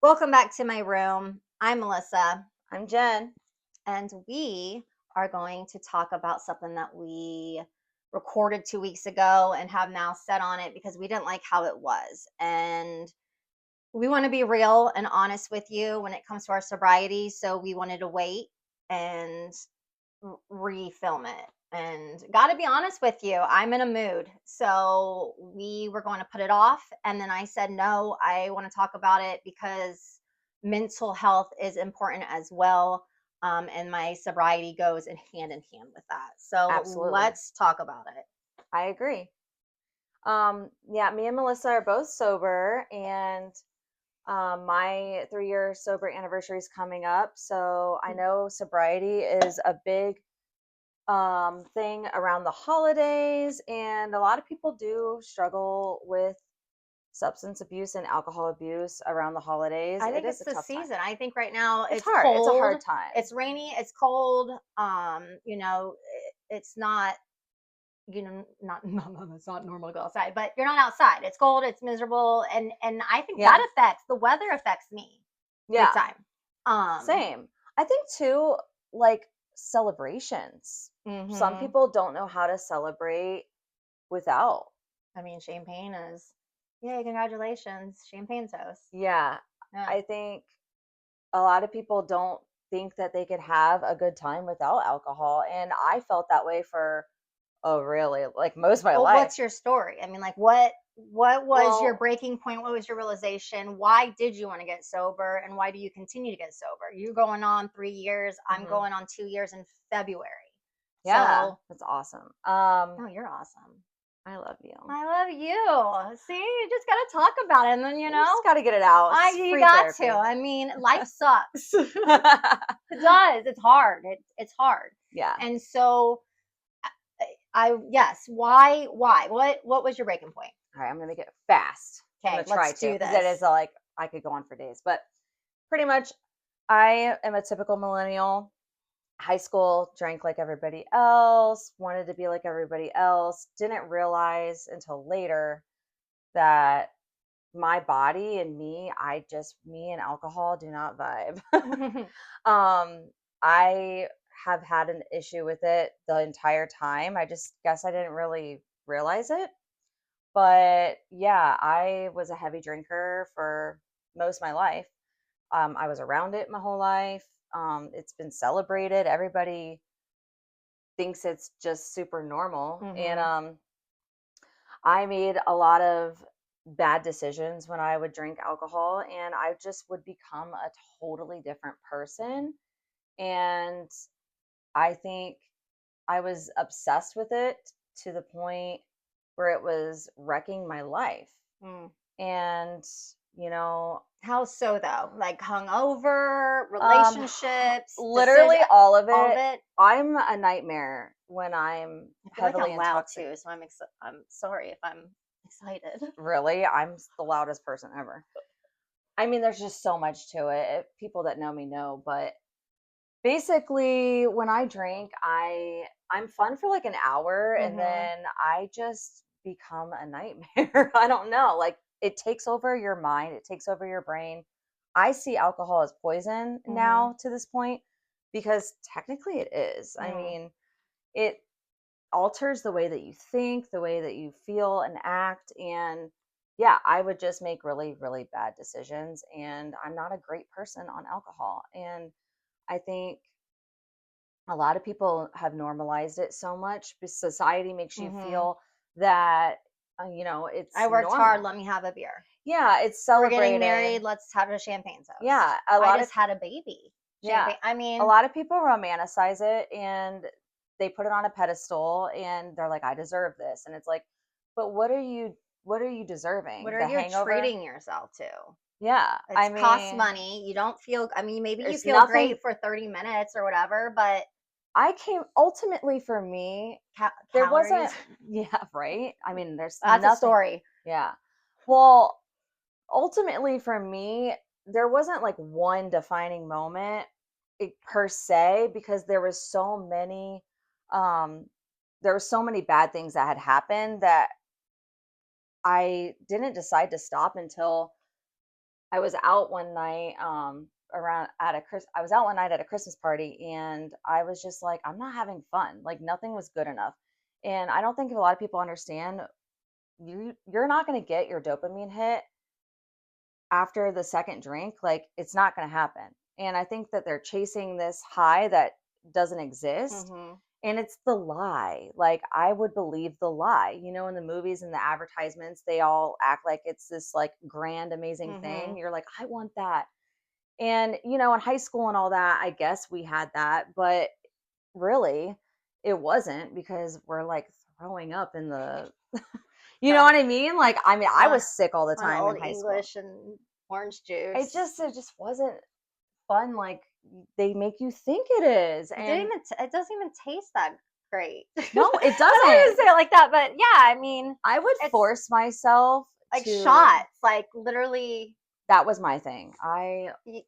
Welcome back to my room. I'm Melissa, I'm Jen. and we are going to talk about something that we recorded 2 weeks ago and have now set on it because we didn't like how it was. And we want to be real and honest with you when it comes to our sobriety. So we wanted to wait and refilm it. And got to be honest with you, I'm in a mood. So we were going to put it off. And then I said, no, I want to talk about it because mental health is important as well. And my sobriety goes in hand with that. So Absolutely. let's talk about it. I agree. Yeah, me and Melissa are both sober, and my 3-year sober anniversary is coming up. So I know sobriety is a big thing around the holidays, and a lot of people do struggle with substance abuse and alcohol abuse around the holidays. I It think is it's a the tough time. season. I think right now It's it's hard. It's a cold, hard time. it's rainy, it's cold. It's not it's not normal to go outside, but you're not outside. It's cold, it's miserable, and I think Yeah. that affects the weather affects me big Yeah. time. Same. I think too, like celebrations. Some Mhm. people don't know how to celebrate without. I mean, champagne is yay, congratulations, champagne toast. Yeah. Yeah. I think a lot of people don't think that they could have a good time without alcohol. And I felt that way for, oh, really, like most of my Well, life. what's your story? I mean, like what was your Well, breaking point? What was your realization? Why did you want to get sober and why do you continue to get sober? You're going on 3 years. I'm mhm. going on 2 years in February. Yeah, So, that's awesome. no, you're awesome. I love you. I love you. See, you just got to talk about it. And then, You just got to get it out. It's you free got to. therapy. I mean, life sucks. It does. It's hard. It's hard. Yeah. And so yes, why? What was your breaking point? All right, I'm gonna make it fast. I'm Okay, gonna try let's to, do because that is this. like I could go on for days. But pretty much, I am a typical millennial. High school, drank like everybody else, wanted to be like everybody else. Didn't realize until later that my body and me and alcohol do not vibe. um, I have had an issue with it the entire time. I just guess I didn't really realize it. But yeah, I was a heavy drinker for most of my life. I was around it my whole life. It's been celebrated. Everybody thinks it's just super normal. And Hmm. I made a lot of bad decisions when I would drink alcohol, and I just would become a totally different person. And I think I was obsessed with it to the point where it was wrecking my life. Mm. And, you know, How so though? Like hungover, um, relationships, decision, literally all of all of it. it. I'm a nightmare when I'm I feel like heavily I'm loud intoxicated. too, so I'm sorry if I'm excited. Really, I'm the loudest person ever. I mean, there's just so much to it. People that know me know, but basically when I drink, I'm fun for like an hour, and Hmm. then I just become a nightmare. I don't know. Like it takes over your mind, it takes over your brain. I see alcohol as poison Hmm. now to this point because technically it is. I Mm. mean, it alters the way that you think, the way that you feel and act. And yeah, I would just make really, really bad decisions. And I'm not a great person on alcohol. And I think a lot of people have normalized it so much. Society makes you Hmm. feel that, I it's worked hard. normal. Let me have a beer. Yeah, it's We're getting married. celebrated. Let's have a champagne Yeah, toast. I just had a baby. yeah, Champagne. I a mean, lot of people romanticize it, and they put it on a pedestal, and they're like, I deserve this. And it's like, but what are you what deserving? are The you hangover? treating yourself to? Yeah. It's I cost mean, money. You don't feel, I mean, maybe you there's feel nothing. great for 30 minutes or whatever, but I came ultimately for me, there calories, wasn't, yeah, right? I mean, there's that's a nothing. story. Yeah. Well, ultimately for me, there wasn't like one defining moment per se, because um there were so many bad things that had happened that I didn't decide to stop until I was out one night I was out one night at a Christmas party, and I was just like, I'm not having fun. Like nothing was good enough. And I don't think a lot of people understand you're not going to get your dopamine hit after the second drink. Like it's not going to happen. And I think that they're chasing this high that doesn't exist. Mhm. And it's the lie. Like I would believe the lie. You know, in the movies and the advertisements, they all act like it's this like grand, amazing thing. Mhm. You're like, I want that. And, you know, in high school and all that, I guess we had that, but really it wasn't because we're like throwing up in the, you know Uh, what I mean? Like, I mean, I uh, was sick all the on time in Old high school. English and orange It juice. just, it just wasn't fun. Like they make you think it is. It didn't And even it doesn't even taste that great. I no, it don't even doesn't. say it like that, but yeah, I mean, I would it's force myself like to, shots, like literally. that was my thing. I y-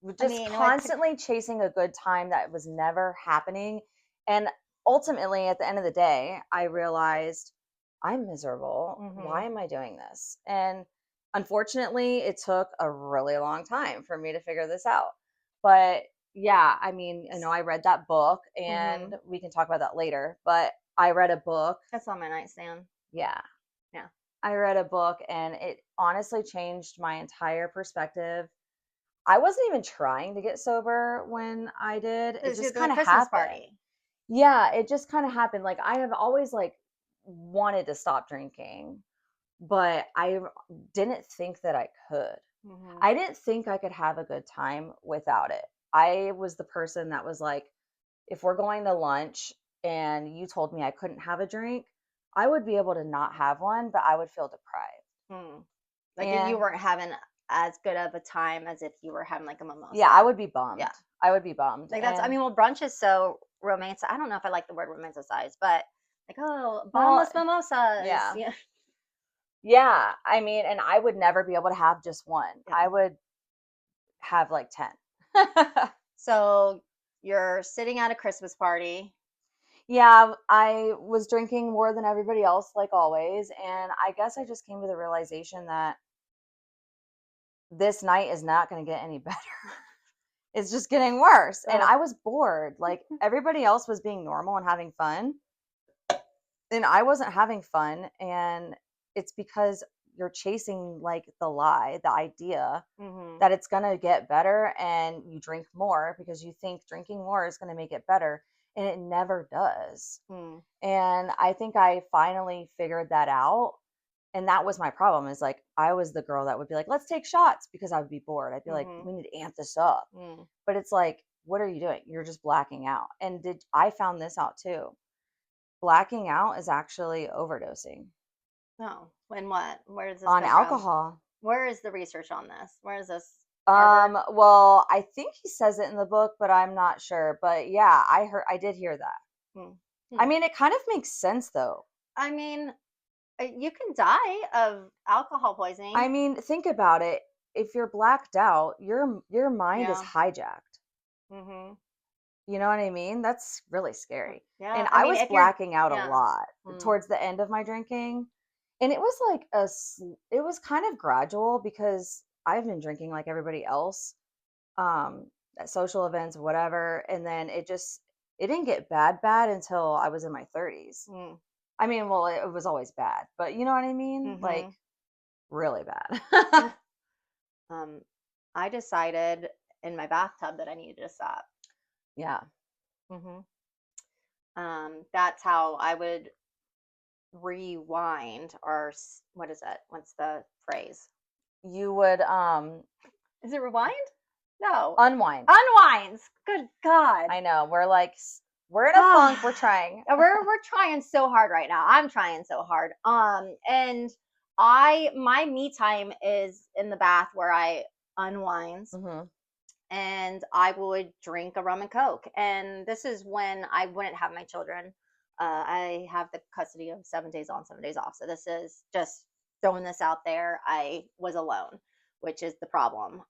I just mean, what could, constantly chasing a good time that was never happening. And ultimately, at the end of the day, I realized I'm miserable. Why mhm. am I doing this? And unfortunately, it took a really long time for me to figure this out. But yeah, I mean, you know, I read that book and Mhm. we can talk about that later. But I read a book. That's on my nightstand. Yeah, Yeah. I read a book and it honestly changed my entire perspective. I wasn't even trying to get sober when I did. It This is just the kind of Christmas happened. party. Yeah, it just kind of happened. Like I have always like wanted to stop drinking, but I didn't think that I could. Mhm. I didn't think I could have a good time without it. I was the person that was like, if we're going to lunch and you told me I couldn't have a drink, I would be able to not have one, but I would feel deprived. Mm. Like you And weren't having as good of a time as if you were having like a yeah, I mimosa. would be Yeah. bummed. I would be bummed. Like that's, I And mean, well, brunch is so romantic. I don't know if I like the word romanticized, but like, oh, well, bottomless mimosas. yeah. Yeah. Yeah, I mean, and I would never be able to have just one. Yeah. I would have like 10. So you're sitting at a Christmas party. Yeah, I was drinking more than everybody else, like always. And I guess I just came to the realization that this night is not going to get any better. It's just getting worse. And So I was bored. Like everybody else was being normal and having fun. And I wasn't having fun. And it's because you're chasing like the lie, the idea mhm. that it's going to get better and you drink more because you think drinking more is going to make it better and it never does. Mm. And I think I finally figured that out, and that was my problem is like I was the girl that would be like, let's take shots, because I would be bored. I'd be like, Mhm. we need to amp this up. Mm. But it's like, what are you doing? You're just blacking out. And did I found this out too? Blacking out is actually overdosing No. And what? Where does this on come from? alcohol. Where is the research on this? Where is this? Harvard? Well, I think he says it in the book, but I'm not sure. But yeah, I did hear that. Hmm. I Hmm. mean, it kind of makes sense though. I mean, you can die of alcohol I poisoning. mean, think about it. If you're blacked out, your mind is Yeah. hijacked. Mhm. You know what I mean? That's really scary. Yeah. And I I mean, was if you're, blacking out a yeah. lot Mm. towards the end of my drinking. And it was like it was kind of gradual because I've been drinking like everybody else, at social events, whatever. And then it didn't get bad until I was in my 30s. Mm. I mean, well, it was always bad, but you know what I mean? Like Mhm. really bad. Um, I decided in my bathtub that I needed to stop. Yeah. Hmm. That's how I would rewind, or what is it? What's the phrase? You would Is it rewind? No, unwind. unwinds. Good God. I know. We're like we're in a funk, we're Ah, trying. we're trying so hard right now. I'm trying so hard. And my me time is in the bath where I unwind, Mhm. and I would drink a rum and coke. And this is when I wouldn't have my children. I have the custody of 7 days on, 7 days off. So this is just throwing this out there. I was alone, which is the problem.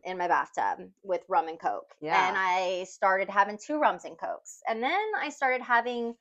In my bathtub with rum and coke, and Yeah. I started having two rums and cokes, and then I started having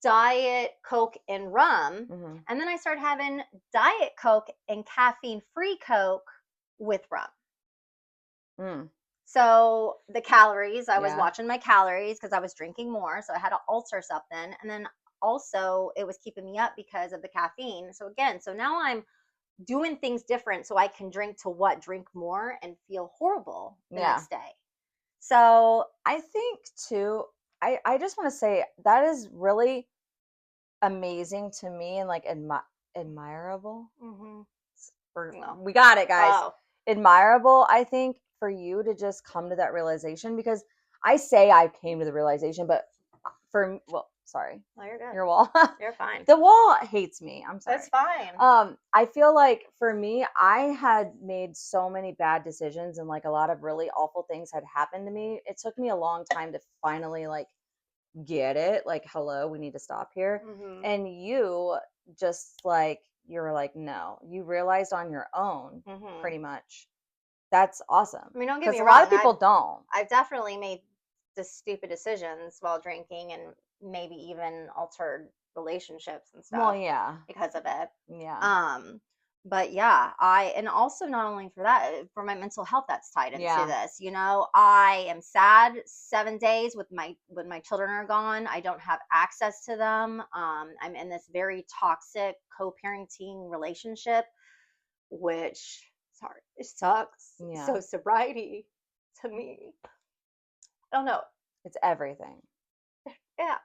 diet coke and rum, Mhm. and then I started having diet coke and caffeine free coke with rum. Mm. So the calories, I was Yeah. watching my calories because I was drinking more. So I had to alter something. And then also it was keeping me up because of the caffeine. So again, so now I'm doing things different so I can drink more and feel horrible the Yeah. next day. So I think too, I just want to say that is really amazing to me and like admirable. mhm. No. We got it, guys. Oh, Admirable, I think, for you to just come to that realization, because I say I came to the realization, but well, sorry, no, you're good. your wall. You're fine. The wall hates me. I'm That's sorry. fine. I feel like for me, I had made so many bad decisions and like a lot of really awful things had happened to me. It took me a long time to finally like get it. Like, hello, we need to stop here. Mhm. And you just like, you were like, no, you realized on your own, Mhm. pretty much. That's awesome. I mean, don't get Because me a lot wrong. of people don't. I've definitely made the stupid decisions while drinking and maybe even altered relationships and Well, stuff yeah. because of it. Yeah. Um, but yeah, and also not only for that, for my mental health that's tied into Yeah. this. I am sad 7 days when my children are gone. I don't have access to them. I'm in this very toxic co-parenting relationship, which sorry, it sucks. Yeah. So sobriety to me, I don't know. It's everything. Yeah.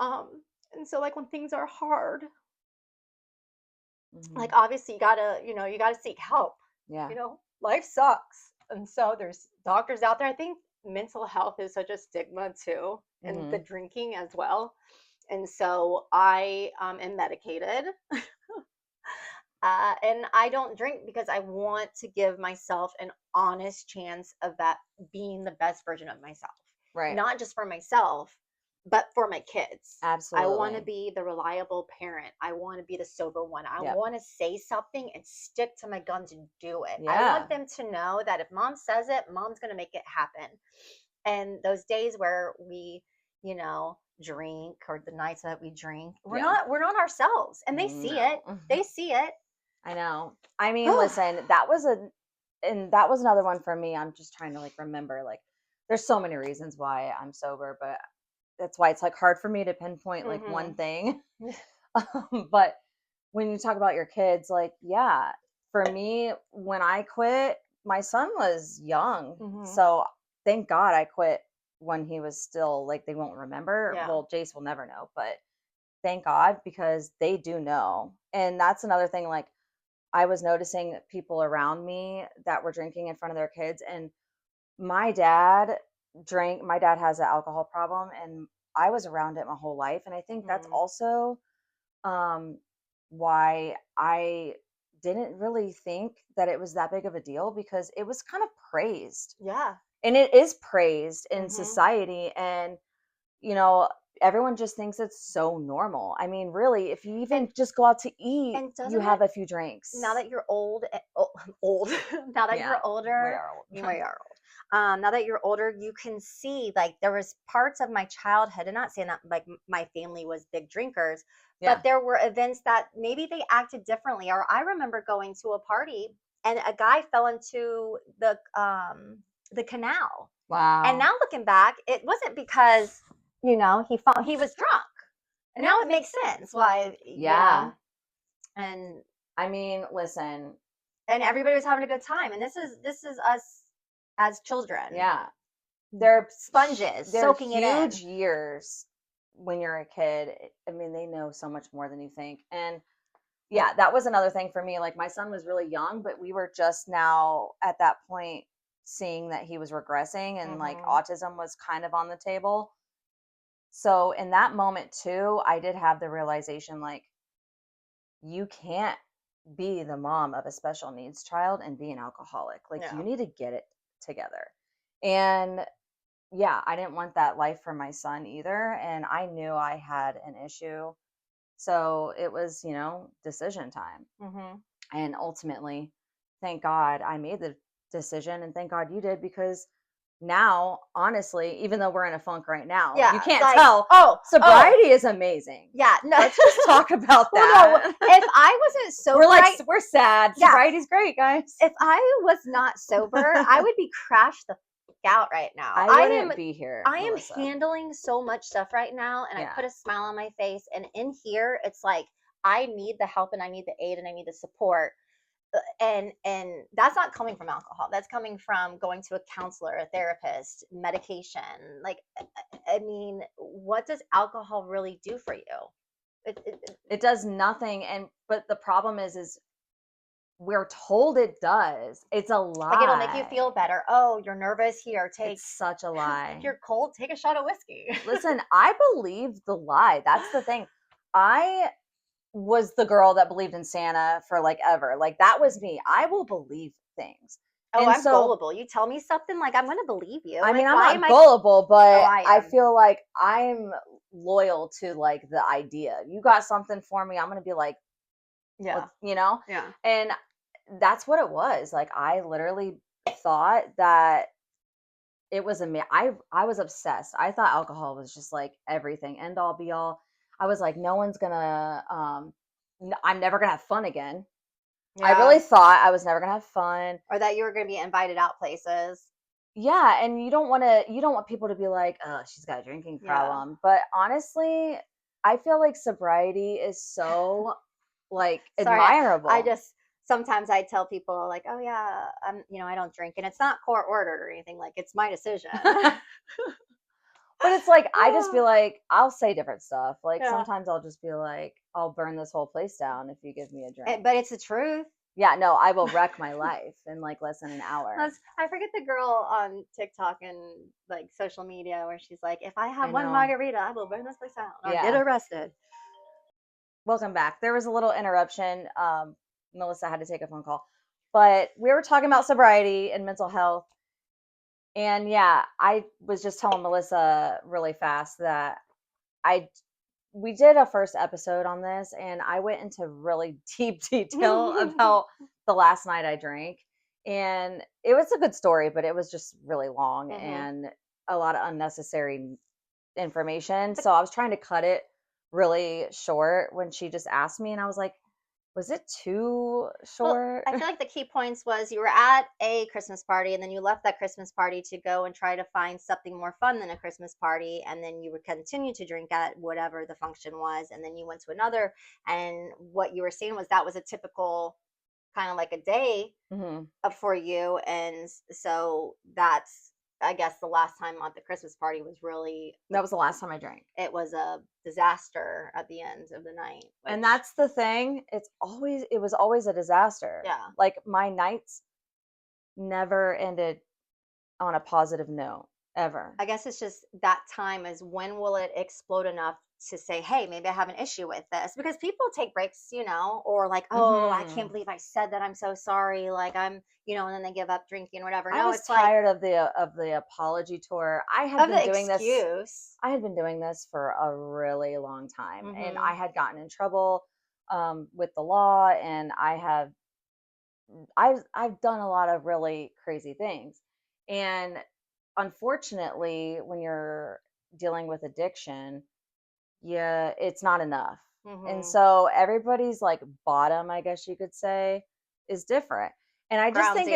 And so like when things are hard, like Hmm. obviously you gotta seek help. Yeah. Life sucks. And so there's doctors out there. I think mental health is such a stigma too, and the Hmm. drinking as well. And so I am medicated. And I don't drink because I want to give myself an honest chance of that being the best version of myself. Right. Not just for myself, but for my kids. I want to Absolutely. be the reliable parent. I want to be the sober one. I Yep. want to say something and stick to my guns and do it. I want Yeah. them to know that if mom says it, mom's going to make it happen. And those days where we, drink, or the nights that we drink, we're Yeah. not we're not ourselves, and they see it. No. They see it. I know. I mean, listen, that was another one for me. I'm just trying to like remember, like, there's so many reasons why I'm sober, but that's why it's like hard for me to pinpoint like one Mhm. thing. But when you talk about your kids, like, yeah, for me, when I quit, my son was young. Mhm. So thank God I quit when he was still like, they won't remember. Yeah. Well, Jace will never know, but thank God, because they do know. And that's another thing. Like, I was noticing people around me that were drinking in front of their kids. And my dad my dad has an alcohol problem, and I was around it my whole life. And I think that's Mhm. also um, why I didn't really think that it was that big of a deal, because it was kind of praised. Yeah. And it is praised in Mhm. society. And, you know, everyone just thinks it's so normal. I mean, really, if you And even just go out to eat, and you doesn't have it a few now drinks. that you're old, old, now that Yeah, you're we older, are old. you may are old. Now that you're older, you can see like there was parts of my childhood, and not saying that like my family was big drinkers, but Yeah. there were events that maybe they acted differently. Or I remember going to a party and a guy fell into the canal. And Wow. now looking back, it wasn't because he was drunk. And now it makes sense why. Yeah. And I mean, listen, everybody was having a good time, and this is us as children, yeah. They're sponges they're soaking it huge in. years when you're a kid. I mean, they know so much more than you think. And yeah, that was another thing for me. Like, my son was really young, but we were just now at that point seeing that he was regressing, and like Hmm. autism was kind of on the table. So in that moment too, I did have the realization, like, you can't be the mom of a special needs child and be an alcoholic. Like, you Yeah. need to get it together. And yeah, I didn't want that life for my son either. And I knew I had an issue. So it was, decision time. Hmm. And ultimately, thank God I made the decision, and thank God you did, because now, honestly, even though we're in a funk right now, Yeah, you can't like, tell. oh, Sobriety is amazing. yeah, no. Let's just talk about Well, no, that. if I wasn't sober, We're like, we're sad. Yeah. Sobriety's great, guys. if I was not sober, I would be crashed the fuck out right now. I wouldn't be here, I am Melissa. handling so much stuff right now, and Yeah. I put a smile on my face. And in here, it's like I need the help, and I need the aid, and I need the support. And that's not coming from alcohol. That's coming from going to a counselor, a therapist, medication. Like, I mean, what does alcohol really do for you? It does nothing. But the problem is we're told it does. It's a lie. Like, it'll make you feel better. Oh, you're nervous? Here, take. It's such a lie. If you're cold, take a shot of whiskey. Listen, I believe the lie. That's the thing. I was the girl that believed in Santa for like ever. Like, that was me. I will believe things. Oh, And I'm so, gullible. You tell me something, like, I'm going to believe you. I mean, Like, I'm not gullible, but I am. feel like I'm loyal to like the idea. You got something for me, I'm going to be like, Yeah. you know? Yeah. And that's what it was. Like, I literally thought that it was I was obsessed. I thought alcohol was just like everything, end all be all. I was like, no one's gonna I'm never gonna have fun again. Yeah. I really thought I was never gonna have fun, or that you were gonna be invited out places. Yeah, and you don't want people to be like, oh, she's got a drinking problem. Yeah. But honestly, I feel like sobriety is so like admirable. I just sometimes I tell people like, oh yeah, I don't drink, and it's not court ordered or anything. Like, it's my decision. But it's like, I just be like, I'll say different stuff. Like, sometimes I'll just be like, I'll burn this whole place down if you give me a drink. But it's the truth. Yeah, no, I will wreck my life in like less than an hour. I forget the girl on TikTok and like social media where she's like, if I have one margarita, I will burn this place down or get arrested. Welcome back. There was a little interruption. Melissa had to take a phone call, but we were talking about sobriety and mental health. And yeah, I was just telling Melissa really fast that we did a first episode on this, and I went into really deep detail about the last night I drank. And it was a good story, but it was just really long and a lot of unnecessary information. So I was trying to cut it really short when she just asked me, and I was like, was it too short? Well, I feel like the key points was you were at a Christmas party, and then you left that Christmas party to go and try to find something more fun than a Christmas party, and then you would continue to drink at whatever the function was, and then you went to another, and what you were saying was that was a typical kind of like a day for you, and so that's, I guess, the last time at the Christmas party was really... That was the last time I drank. It was a disaster at the end of the night. And that's the thing. It was always a disaster. Yeah. Like, my nights never ended on a positive note, ever. I guess it's just that time is when will it explode enough to say, hey, maybe I have an issue with this, because people take breaks, or like, oh, I can't believe I said that, I'm so sorry, like I'm, and then they give up drinking or whatever. I was tired of the apology tour. I had been doing this. I had been doing this for a really long time, and I had gotten in trouble with the law, and I've done a lot of really crazy things, and unfortunately, when you're dealing with addiction, it's not enough. And so everybody's like bottom, I guess you could say, is different. And I just think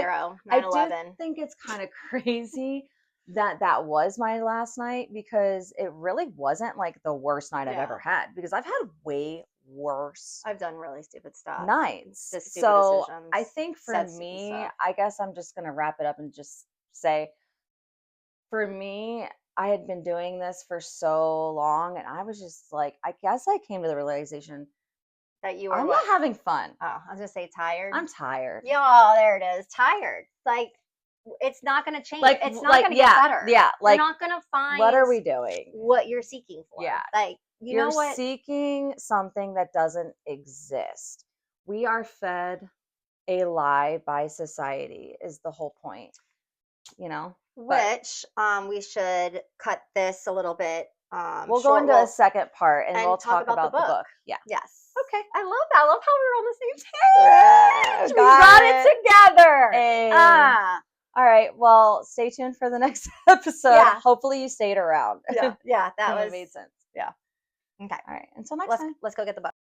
I do think it's kind of crazy that was my last night, because it really wasn't like the worst night I've ever had, because I've had way worse. I've done really stupid stuff. Nights. Stupid so decisions, I think for me, I guess I'm just going to wrap it up and just say, for me, I had been doing this for so long, and I was just like, I guess I came to the realization that you were not having fun. Oh, I was gonna say tired. I'm tired. Yeah, there it is. Tired. Like, it's not gonna change. Like, it's not gonna get better. Yeah. Like, you're not gonna find what are we doing? What you're seeking for. Yeah. Like, you're seeking something that doesn't exist. We are fed a lie by society is the whole point. Which we should cut this a little bit. We'll go into a second part, and we'll talk about the book. Yeah. Yes. Okay. I love that. I love how we're on the same page. We got it together. Hey. All right. Well, stay tuned for the next episode. Yeah. Hopefully you stayed around. Yeah, that It was made sense. yeah. Okay, All right. Until next time. let's go get the book.